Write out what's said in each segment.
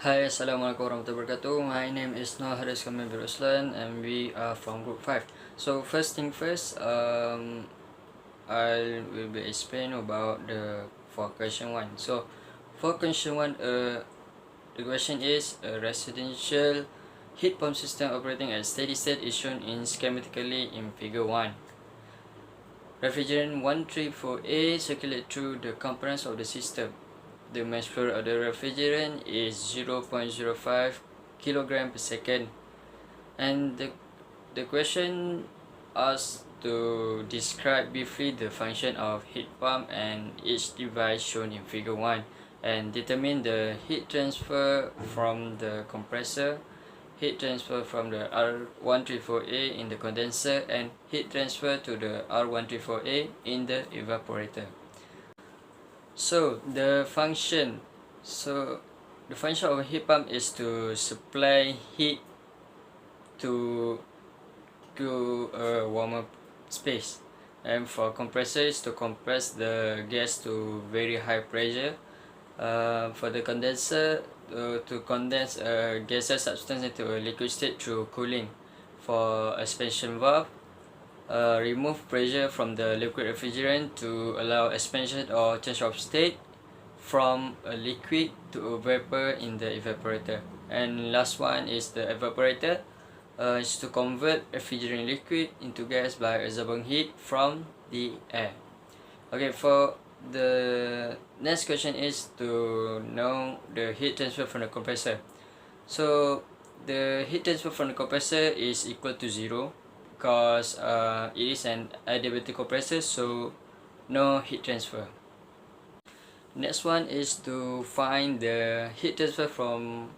Hi, Assalamualaikum warahmatullahi wabarakatuh. My name is Hariz, Kamil, Roslan, and we are from Group 5. So first thing first, I will be explain about for question 1. So for question 1, the question is a residential heat pump system operating at steady state is shown in schematically in figure 1. Refrigerant 134A circulate through the components of the system. The mass flow of the refrigerant is 0.05 kilogram per second, and the question asks to describe briefly the function of heat pump and each device shown in figure 1, and determine the heat transfer from the compressor, heat transfer from the R134A in the condenser, and heat transfer to the R134A in the evaporator. So the function of a heat pump is to supply heat to a warmer space, and for compressors to compress the gas to very high pressure. For the condenser, to condense a gaseous substance into a liquid state through cooling. For expansion valve, remove pressure from the liquid refrigerant to allow expansion or change of state from a liquid to a vapor in the evaporator. And last one is the evaporator, is to convert refrigerant liquid into gas by absorbing heat from the air. Okay, for the next question is to know the heat transfer from the compressor. So the heat transfer from the compressor is equal to 0 because it is an adiabatic compressor, so no heat transfer. Next one is to find the heat transfer from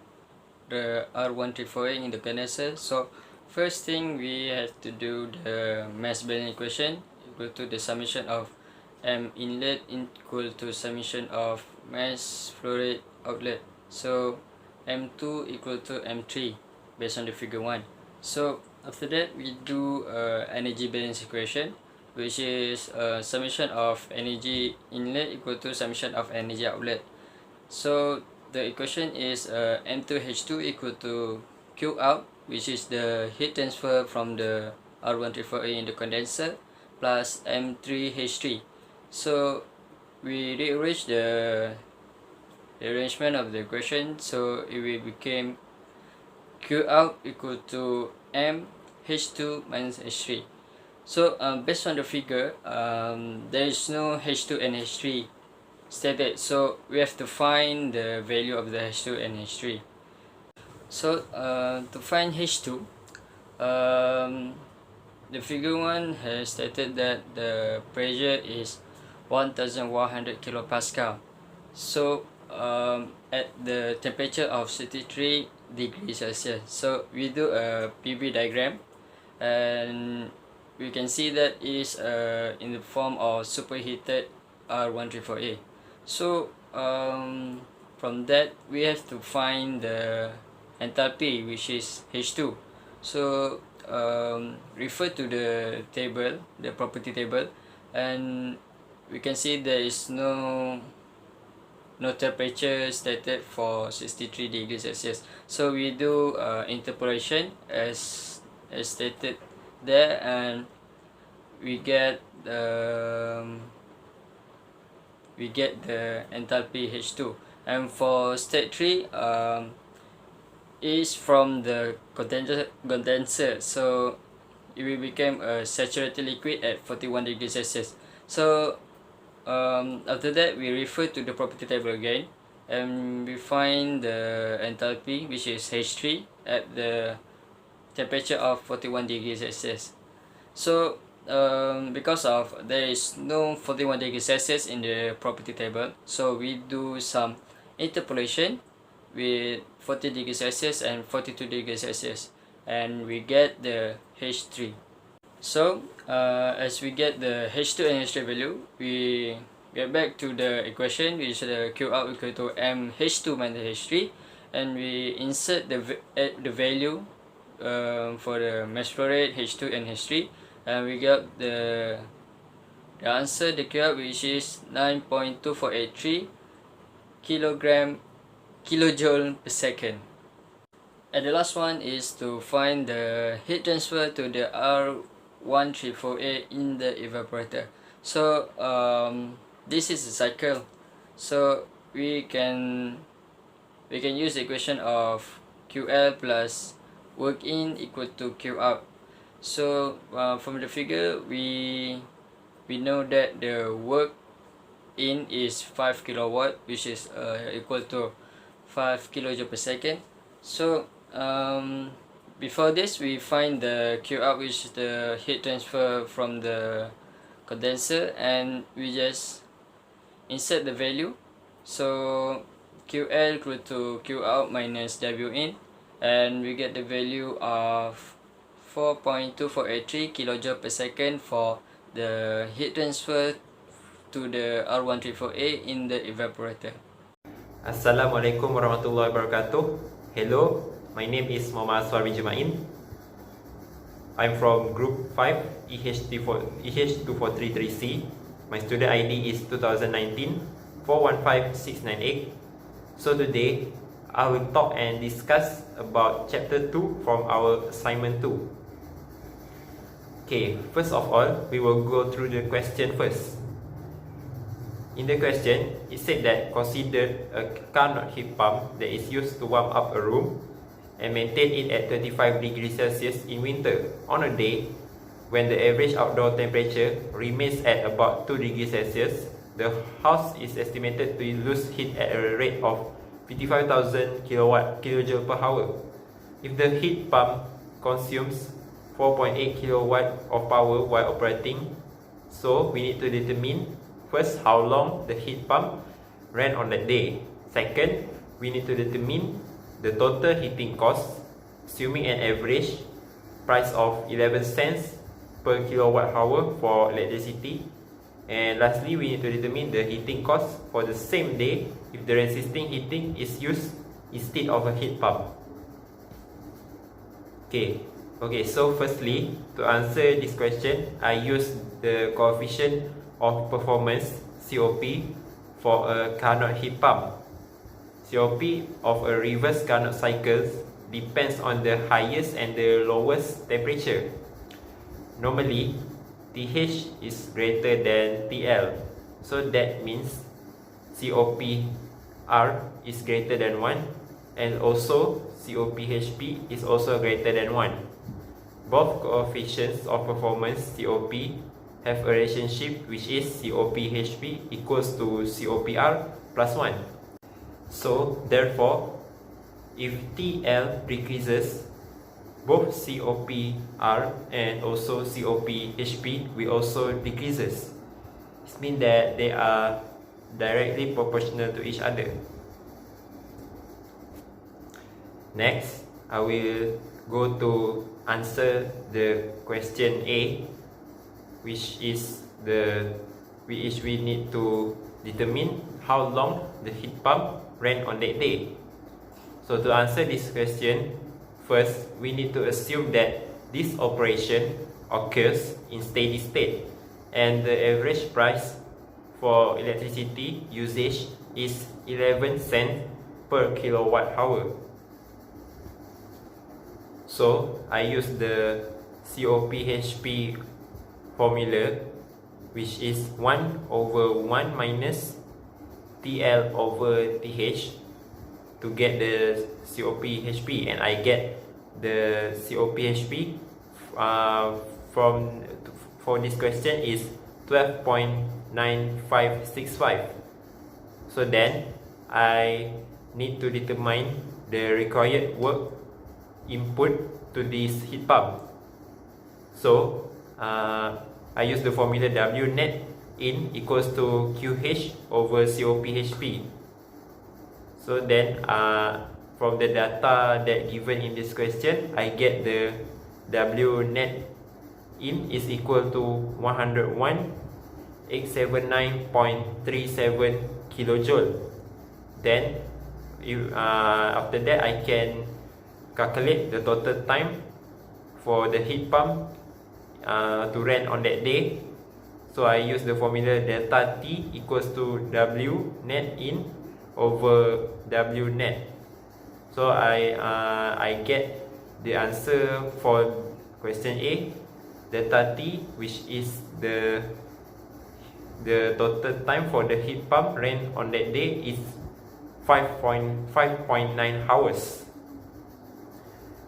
the R134A in the condenser. So first thing, we have to do the mass balance equation equal to the summation of M inlet equal to summation of mass flow rate outlet. So M2 equal to M3 based on the figure 1. So after that, we do energy balance equation, which is summation of energy inlet equal to summation of energy outlet. So the equation is M2H2 equal to Q out, which is the heat transfer from the R134A in the condenser, plus M3H3. So we rearrange the arrangement of the equation, so it will become Q out equal to M H2 minus H3. So based on the figure, there is no H2 and H3 stated, so we have to find the value of the H2 and H3. So to find H2, the figure 1 has stated that the pressure is 1100 kilopascal. So at the temperature of 63 degrees Celsius. So we do a PV diagram, and we can see that it is in the form of superheated R134A. So from that, we have to find the enthalpy, which is H2. So refer to the table, the property table, and we can see there is no temperature stated for 63 degrees Celsius. So we do interpolation as stated there, and we get the enthalpy H2. And for state 3, is from the condenser, so it will become a saturated liquid at 41 degrees Celsius. So after that, we refer to the property table again, and we find the enthalpy, which is H3 at the temperature of 41 degrees Celsius. So because of there is no 41 degrees Celsius in the property table, so we do some interpolation with 40 degrees Celsius and 42 degrees Celsius, and we get the H3. So as we get the H2 and H3 value, we get back to the equation, which is the Q out equal to M H2 minus H3, and we insert the value for the mass flow rate H2 and H3, and we get the answer, the Q out, which is 9.2483 kilogram kilojoule per second. And the last one is to find the heat transfer to the R134A in the evaporator. So this is a cycle, so we can use the equation of QL plus work in equal to Q out. So from the figure we know that the work in is 5 kilowatt, which is equal to 5 kilojoule per second. So before this, we find the Q out, which is the heat transfer from the condenser, and we just insert the value. So QL equal to Q out minus W in, and we get the value of 4.2483 kilojoule per second for the heat transfer to the R134A in the evaporator. Assalamualaikum warahmatullahi wabarakatuh. Hello, my name is Mohamad Azfar bin Jemain. I'm from group 5 EH2433C. My student ID is 2019 415698. So today I will talk and discuss about chapter 2 from our assignment 2. Okay, first of all, we will go through the question first. In the question, it said that consider a Carnot heat pump that is used to warm up a room and maintain it at 25 degrees Celsius in winter on a day when the average outdoor temperature remains at about 2 degrees Celsius. The house is estimated to lose heat at a rate of 55,000 kilojoule per hour. If the heat pump consumes 4.8 kilowatt of power while operating, so we need to determine first, how long the heat pump ran on that day. Second, we need to determine the total heating cost, assuming an average price of 11 cents per kilowatt hour for electricity. And lastly, we need to determine the heating cost for the same day if the resisting heating is used instead of a heat pump. Okay, so firstly, to answer this question, I use the coefficient of performance COP for a Carnot heat pump. COP of a reverse Carnot cycle depends on the highest and the lowest temperature. Normally, TH is greater than TL, so that means COPR is greater than 1, and also COPHP is also greater than 1. Both coefficients of performance COP have a relationship which is COPHP equals to COPR plus 1. So therefore, if TL decreases, both COPR and also COPHP will also decreases. This means that they are directly proportional to each other. Next, I will go to answer the question A, which we need to determine how long the heat pump ran on that day. So to answer this question, first we need to assume that this operation occurs in steady state and the average price for electricity usage is 11 cents per kilowatt hour. So I use the COPHP formula, which is 1 over 1 minus TL over TH to get the COPHP, and I get the COPHP for this question is 12.9565. So then I need to determine the required work input to this heat pump. So I use the formula W net in equals to QH over COPHP. So then from the data that given in this question, I get the W net in is equal to 101,879.37 kilojoule. Then after that I can calculate the total time for the heat pump to run on that day. So I use the formula delta T equals to W net in over W net. So I get the answer for question A, delta T, which is the total time for the heat pump ran on that day is 5.9 hours.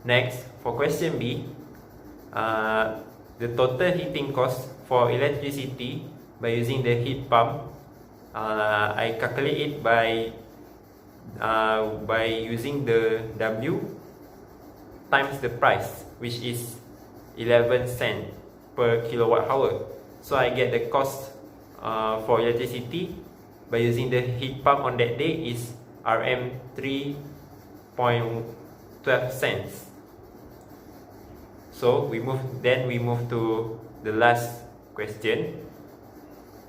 Next, for question B, the total heating cost for electricity by using the heat pump, I calculate it by using the W times the price, which is 11 cents per kilowatt hour. So I get the cost for electricity by using the heat pump on that day is Rm 3.12 cents. So we move to the last question,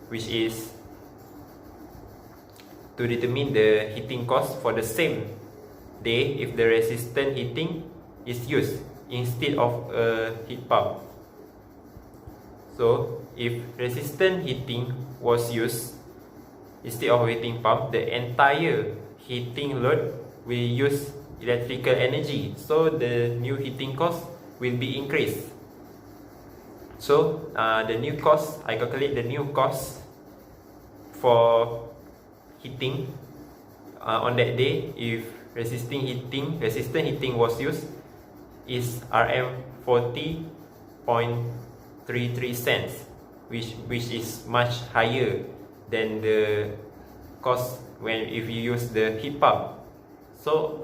which is to determine the heating cost for the same day if the resistant heating is used instead of a heat pump. So if resistant heating was used instead of a heating pump, the entire heating load will use electrical energy, so the new heating cost will be increased. So the new cost, I calculate the new cost for heating on that day if resistant heating was used is Rm 40.33 cents, which is much higher than the cost if you use the heat pump. So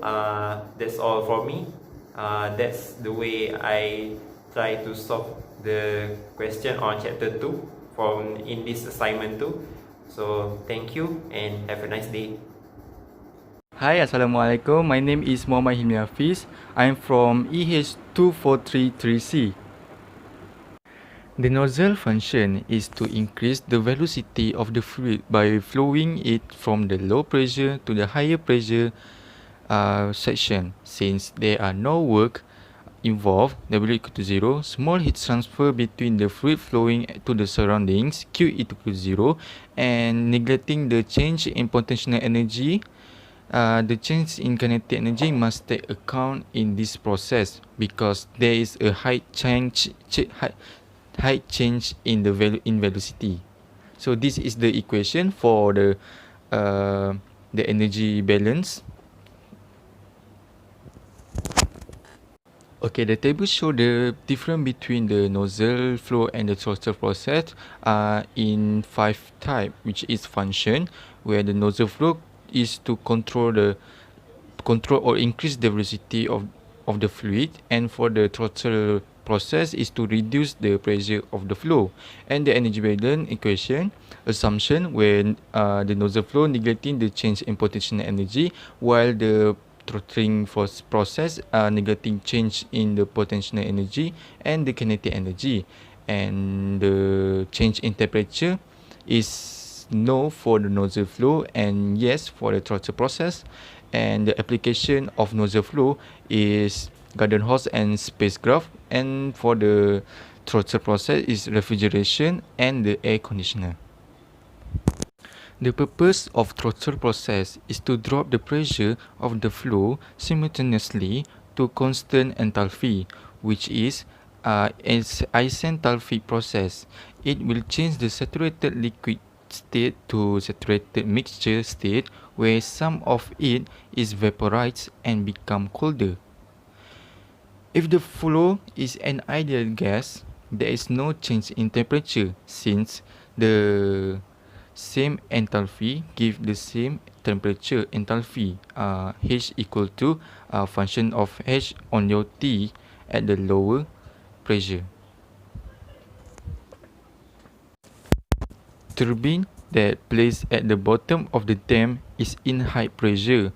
that's all for me. That's the way I try to solve the question on chapter 2 in this assignment 2. So thank you and have a nice day. Hi, Assalamualaikum. My name is Mohamad Hilmi Hafiz. I'm from EH2433C. The nozzle function is to increase the velocity of the fluid by flowing it from the low pressure to the higher pressure section. Since there are no work involved, W equal to 0, small heat transfer between the fluid flowing to the surroundings, Q equal to 0, and neglecting the change in potential energy. The change in kinetic energy must take account in this process because there is a high change in the velocity. So this is the equation for the energy balance. Okay, the table show the difference between the nozzle flow and the throttle process in 5 types, which is function, where the nozzle flow is to control or increase the velocity of the fluid, and for the throttle process is to reduce the pressure of the flow. And the energy balance equation assumption, when the nozzle flow neglecting the change in potential energy, while the throttling process negating change in the potential energy and the kinetic energy, and the change in temperature is no for the nozzle flow and yes for the throttle process. And the application of nozzle flow is garden hose and spacecraft, and for the throttle process is refrigeration and the air conditioner. The purpose of throttle process is to drop the pressure of the flow simultaneously to constant enthalpy, which is an isenthalpic process. It will change the saturated liquid state to saturated mixture state, where some of it is vaporized and become colder. If the flow is an ideal gas, there is no change in temperature, since the same enthalpy give the same temperature enthalpy. H equal to function of H on your T at the lower pressure. Turbine that placed at the bottom of the dam is in high pressure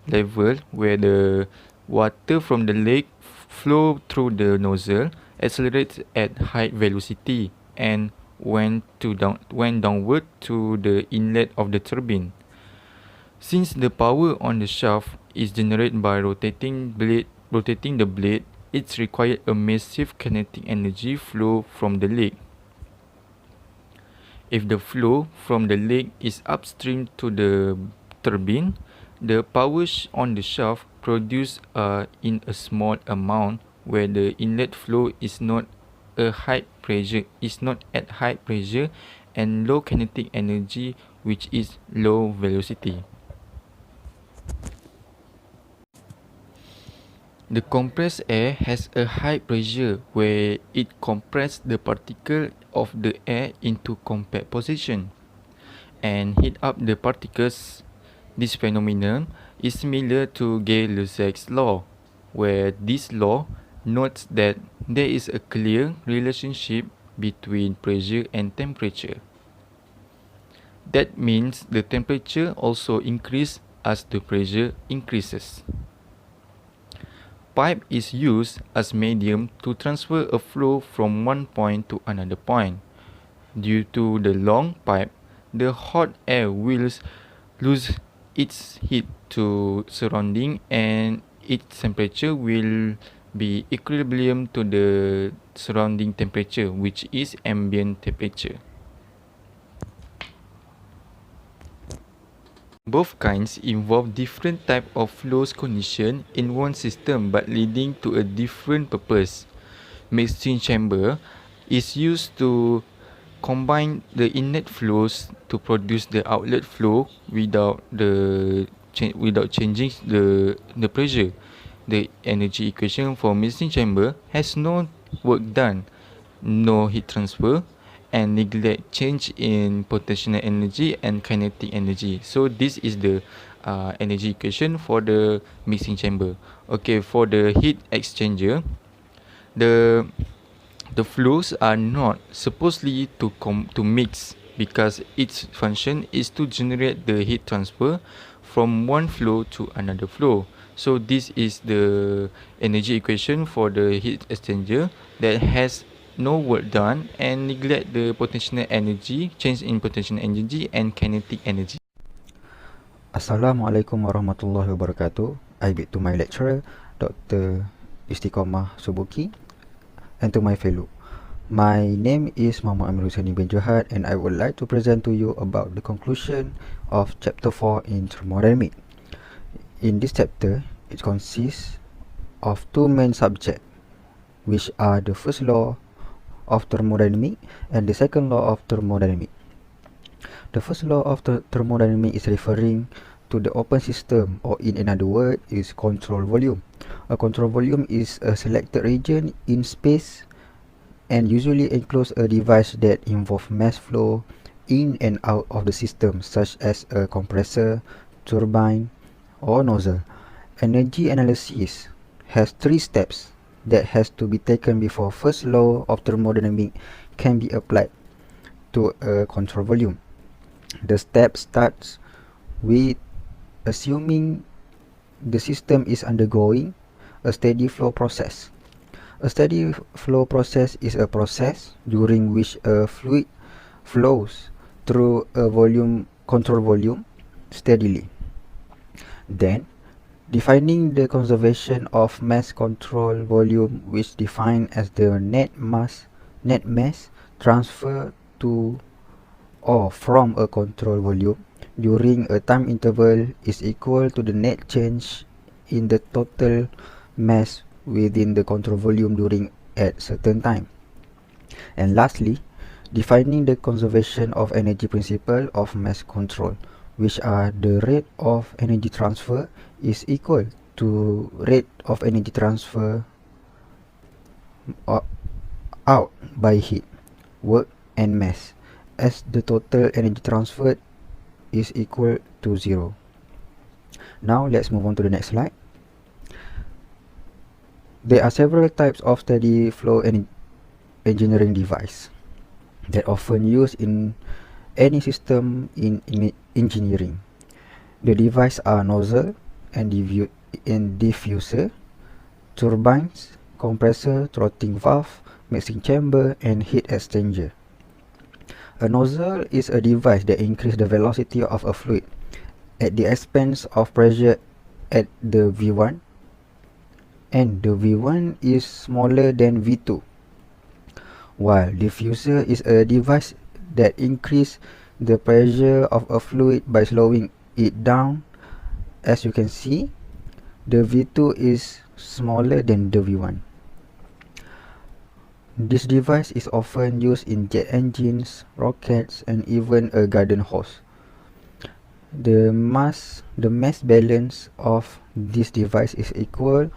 level, where the water from the lake flow through the nozzle, accelerates at high velocity, and went downward to the inlet of the turbine. Since the power on the shaft is generated by rotating the blade, it requires a massive kinetic energy flow from the lake. If the flow from the lake is upstream to the turbine, the power on the shaft produced in a small amount where the inlet flow is not at high pressure and low kinetic energy, which is low velocity. The compressed air has a high pressure where it compresses the particle of the air into compact position and heat up the particles. This phenomenon is similar to Gay-Lussac's law, where this law notes that there is a clear relationship between pressure and temperature. That means the temperature also increases as the pressure increases. Pipe is used as medium to transfer a flow from one point to another point. Due to the long pipe, the hot air will lose its heat to surrounding and its temperature will be equilibrium to the surrounding temperature, which is ambient temperature. Both kinds involve different type of flows condition in one system but leading to a different purpose. Mixing chamber is used to combine the inlet flows to produce the outlet flow without changing the pressure. The energy equation for mixing chamber has no work done, no heat transfer, and neglect change in potential energy and kinetic energy. So this is the energy equation for the mixing chamber. Okay, for the heat exchanger, the flows are not supposedly to mix because its function is to generate the heat transfer from one flow to another flow. So this is the energy equation for the heat exchanger that has no work done and neglect the potential energy, change in potential energy and kinetic energy. Assalamualaikum warahmatullahi wabarakatuh. I bid to my lecturer, Dr. Istiqomah Subuki, and to my fellow. My name is Mohamad Husseini bin Johan, and I would like to present to you about the conclusion of Chapter 4 in Thermodynamics. In this chapter, it consists of two main subjects, which are the first law of thermodynamics and the second law of thermodynamics. The first law of thermodynamics is referring to the open system, or in another word is control volume. A control volume is a selected region in space and usually enclose a device that involves mass flow in and out of the system, such as a compressor, turbine, or nozzle. Energy analysis has three steps that has to be taken before first law of thermodynamics can be applied to a control volume. The step starts with assuming the system is undergoing a steady flow process. A steady flow process is a process during which a fluid flows through a control volume steadily. Then, defining the conservation of mass control volume, which defined as the net mass transfer to or from a control volume during a time interval, is equal to the net change in the total mass within the control volume during at certain time. And lastly, defining the conservation of energy principle of mass control, which are the rate of energy transfer is equal to rate of energy transfer out by heat, work and mass, as the total energy transferred is equal to 0. Now let's move on to the next slide. There are several types of steady flow engineering device that often used in any system in engineering. The devices are nozzle and diffuser, turbines, compressor, throttling valve, mixing chamber, and heat exchanger. A nozzle is a device that increases the velocity of a fluid at the expense of pressure at the V1, and the V1 is smaller than V2. While diffuser is a device that increases the pressure of a fluid by slowing it down, as you can see, the V2 is smaller than the V1. This device is often used in jet engines, rockets, and even a garden hose. The mass balance of this device is equal,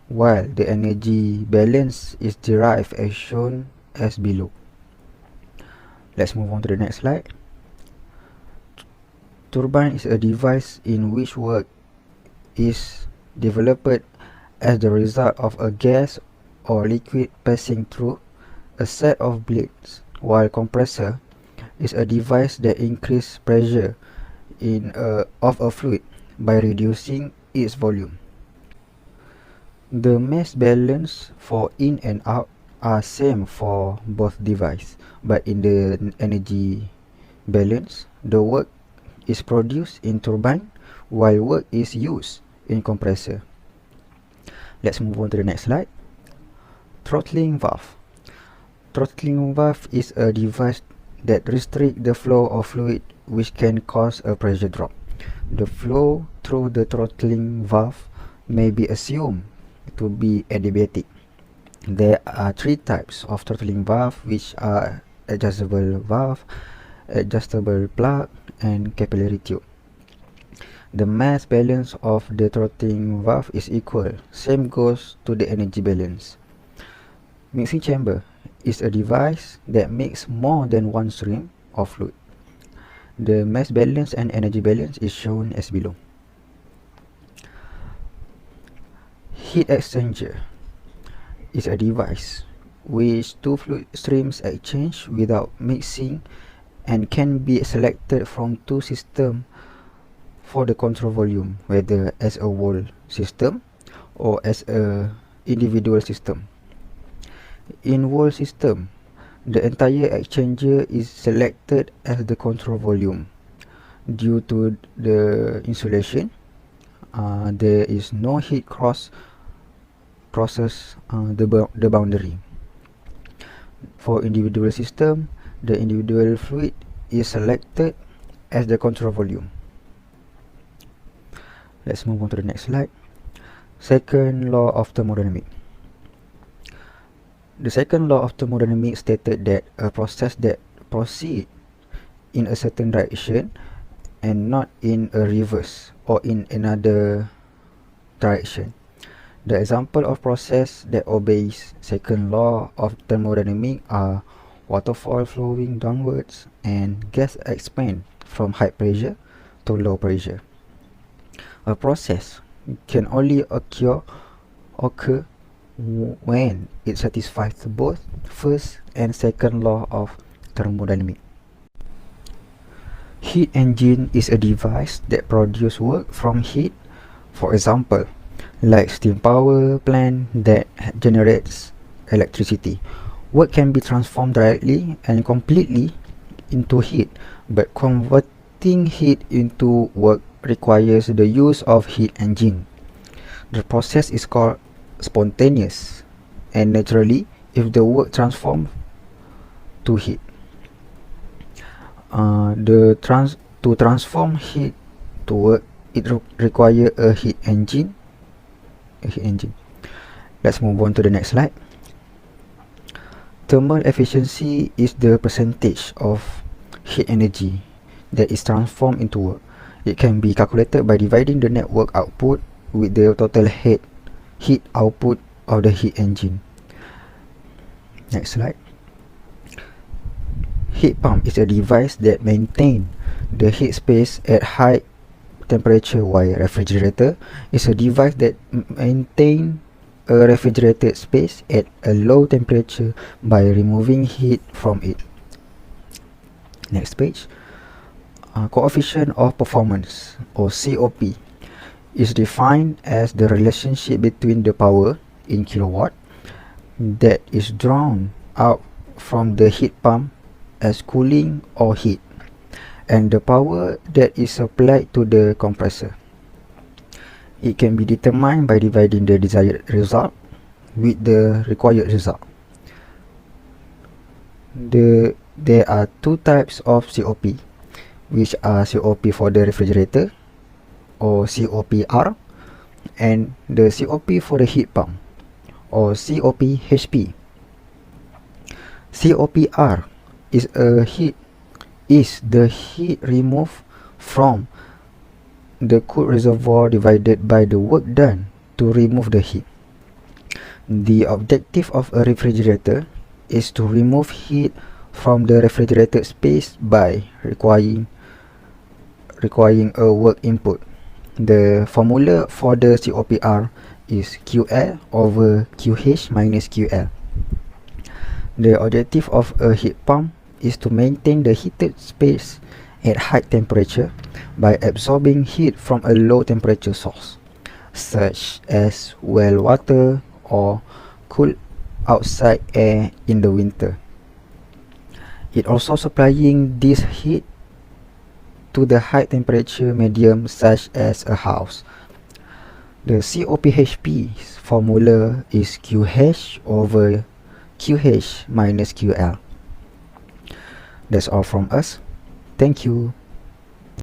while the energy balance is derived as shown as below. Let's move on to the next slide. Turbine is a device in which work is developed as the result of a gas or liquid passing through a set of blades, while compressor is a device that increases pressure of a fluid by reducing its volume. The mass balance for in and out are same for both devices, but in the energy balance, the work is produced in turbine while work is used in compressor. Let's move on to the next slide. Throttling valve. Throttling valve is a device that restricts the flow of fluid, which can cause a pressure drop. The flow through the throttling valve may be assumed to be adiabatic. There are three types of throttling valve, which are adjustable valve, adjustable plug, and capillary tube. The mass balance of the throttling valve is equal. Same goes to the energy balance. Mixing chamber is a device that makes more than one stream of fluid. The mass balance and energy balance is shown as below. Heat exchanger is a device which two fluid streams exchange without mixing and can be selected from two systems for the control volume, whether as a whole system or as a individual system. In whole system, the entire exchanger is selected as the control volume. Due to the insulation, there is no heat crosses the boundary. For individual system, the individual fluid is selected as the control volume. Let's move on to the next slide. Second law of thermodynamics. The second law of thermodynamics stated that a process that proceeds in a certain direction and not in a reverse or in another direction. The example of process that obeys second law of thermodynamics are waterfall flowing downwards and gas expand from high pressure to low pressure. A process can only occur when it satisfies both first and second law of thermodynamics. Heat engine is a device that produces work from heat. For example, like steam power plant that generates electricity. Work can be transformed directly and completely into heat, but converting heat into work requires the use of heat engine. The process is called spontaneous and naturally if the work transforms to heat. To transform heat to work, it requires a heat engine. Let's move on to the next slide. Thermal efficiency is the percentage of heat energy that is transformed into work. It can be calculated by dividing the net work output with the total heat output of the heat engine. Next slide. Heat pump is a device that maintains the heat space at high temperature, while refrigerator is a device that maintains a refrigerated space at a low temperature by removing heat from it. Next page. Coefficient of performance, or COP, is defined as the relationship between the power in kilowatt that is drawn out from the heat pump as cooling or heat and the power that is supplied to the compressor. It can be determined by dividing the desired result with the required result. There are two types of COP, which are COP for the refrigerator or COPR, and the COP for the heat pump or COPHP. COPR is the heat removed from the cooled reservoir divided by the work done to remove the heat. The objective of a refrigerator is to remove heat from the refrigerated space by requiring a work input. The formula for the COPR is QL over QH minus QL. The objective of a heat pump is to maintain the heated space at high temperature by absorbing heat from a low temperature source, such as well water or cool outside air in the winter. It also supplying this heat to the high temperature medium such as a house. The COPHP's formula is QH over QH minus QL. That's all from us. Thank you.